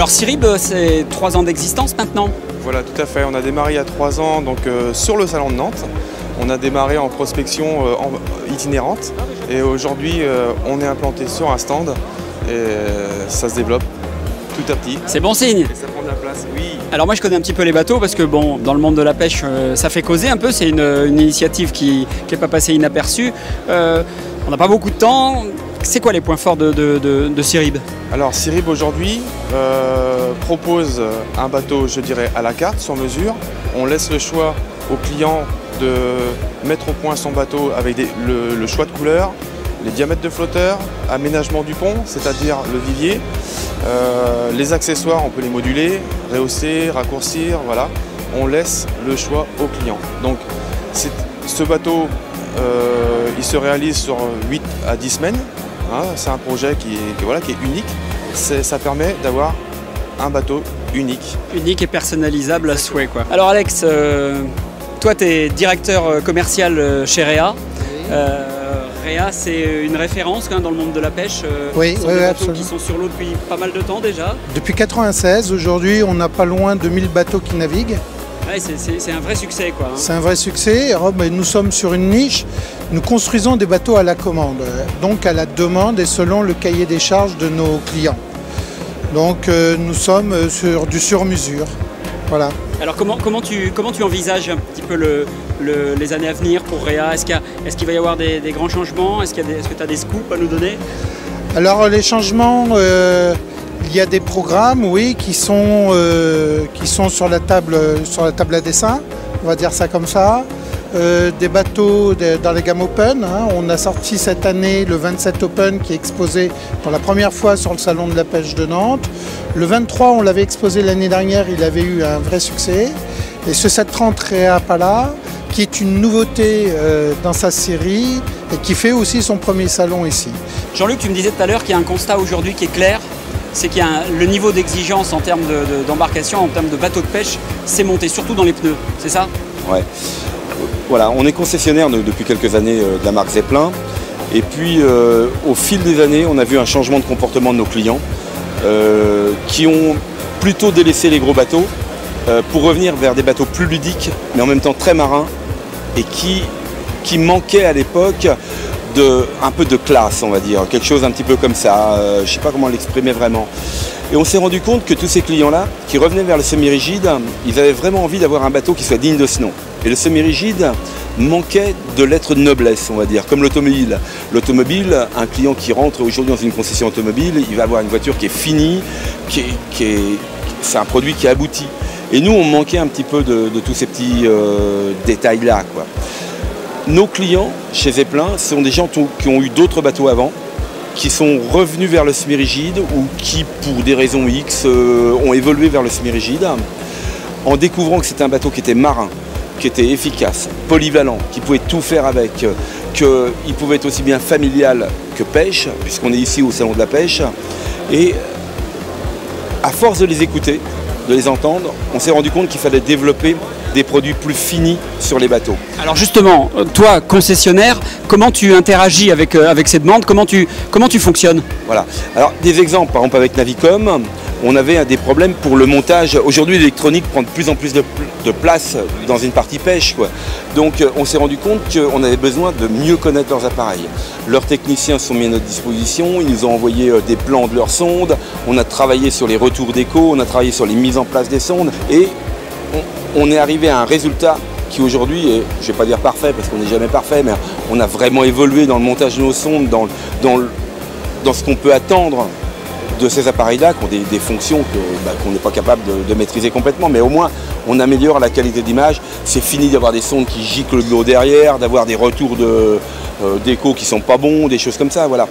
Alors Cyrib, c'est 3 ans d'existence maintenant? Voilà, tout à fait. On a démarré il y a 3 ans donc, sur le salon de Nantes. On a démarré en prospection itinérante et aujourd'hui on est implanté sur un stand et ça se développe tout à petit. C'est bon signe. Et ça prend de la place, oui. Alors moi je connais un petit peu les bateaux parce que bon, dans le monde de la pêche ça fait causer un peu, c'est une initiative qui n'est pas passée inaperçue. On n'a pas beaucoup de temps. C'est quoi les points forts de Cyrib? Alors Cyrib aujourd'hui propose un bateau, je dirais, à la carte, sur mesure. On laisse le choix au client de mettre au point son bateau avec le choix de couleurs, les diamètres de flotteurs, aménagement du pont, c'est-à-dire le vivier. Les accessoires, on peut les moduler, rehausser, raccourcir, voilà. On laisse le choix au client. Donc ce bateau, il se réalise sur 8 à 10 semaines. Hein, c'est un projet qui est unique. Ça permet d'avoir un bateau unique. Unique et personnalisable à souhait, quoi. Alors Alex, toi tu es directeur commercial chez Réa. Réa, c'est une référence dans le monde de la pêche. Oui, ce sont des bateaux qui sont sur l'eau depuis pas mal de temps déjà. Depuis 1996, aujourd'hui on n'a pas loin de 1000 bateaux qui naviguent. Ouais, c'est un vrai succès, quoi. Hein. C'est un vrai succès. Alors, nous sommes sur une niche. Nous construisons des bateaux à la commande, donc à la demande et selon le cahier des charges de nos clients. Donc nous sommes sur du sur-mesure. Voilà. Alors comment tu envisages un petit peu les années à venir pour Réa? Est-ce qu'il va y avoir des grands changements? Est-ce que tu as des scoops à nous donner? Alors les changements, il y a des programmes, oui, qui sont sur la table à dessin, on va dire ça comme ça. Des bateaux dans les gammes Open. Hein. On a sorti cette année le 27 Open qui est exposé pour la première fois sur le salon de la pêche de Nantes. Le 23, on l'avait exposé l'année dernière, il avait eu un vrai succès. Et ce 730 Réa Pala, qui est une nouveauté dans sa série et qui fait aussi son premier salon ici. Jean-Luc, tu me disais tout à l'heure qu'il y a un constat aujourd'hui qui est clair, c'est qu'il y a le niveau d'exigence en termes d'embarcation, en termes de bateaux de pêche, c'est monté, surtout dans les pneus, c'est ça? Ouais. Voilà, on est concessionnaire depuis quelques années de la marque Zeppelin. Et puis, au fil des années, on a vu un changement de comportement de nos clients qui ont plutôt délaissé les gros bateaux pour revenir vers des bateaux plus ludiques, mais en même temps très marins, et qui manquaient à l'époque un peu de classe, on va dire, quelque chose un petit peu comme ça, je ne sais pas comment l'exprimer vraiment. Et on s'est rendu compte que tous ces clients-là, qui revenaient vers le semi-rigide, ils avaient vraiment envie d'avoir un bateau qui soit digne de ce nom. Et le semi-rigide manquait de lettres de noblesse, on va dire, comme l'automobile. L'automobile, un client qui rentre aujourd'hui dans une concession automobile, il va avoir une voiture qui est finie, c'est un produit qui est abouti. Et nous, on manquait un petit peu de tous ces petits détails-là, quoi. Nos clients, chez Zeppelin, ce sont des gens qui ont eu d'autres bateaux avant, qui sont revenus vers le semi-rigide ou qui, pour des raisons X, ont évolué vers le semi-rigide en découvrant que c'était un bateau qui était marin, qui était efficace, polyvalent, qui pouvait tout faire avec, qu'il pouvait être aussi bien familial que pêche, puisqu'on est ici au salon de la pêche. Et à force de les écouter, de les entendre, on s'est rendu compte qu'il fallait développer des produits plus finis sur les bateaux. Alors justement, toi, concessionnaire, comment tu interagis avec ces demandes? Comment tu fonctionnes? Voilà. Alors des exemples, par exemple avec Navicom, on avait des problèmes pour le montage. Aujourd'hui, l'électronique prend de plus en plus de place dans une partie pêche, quoi. Donc on s'est rendu compte qu'on avait besoin de mieux connaître leurs appareils. Leurs techniciens sont mis à notre disposition, ils nous ont envoyé des plans de leurs sondes, on a travaillé sur les retours d'écho, on a travaillé sur les mises en place des sondes et on est arrivé à un résultat qui aujourd'hui est, je ne vais pas dire parfait parce qu'on n'est jamais parfait, mais on a vraiment évolué dans le montage de nos sondes, dans ce qu'on peut attendre de ces appareils-là, qui ont des fonctions qu'on n'est pas capable de maîtriser complètement, mais au moins on améliore la qualité d'image. C'est fini d'avoir des sondes qui giclent de l'eau derrière, d'avoir des retours d'écho qui ne sont pas bons, des choses comme ça, voilà.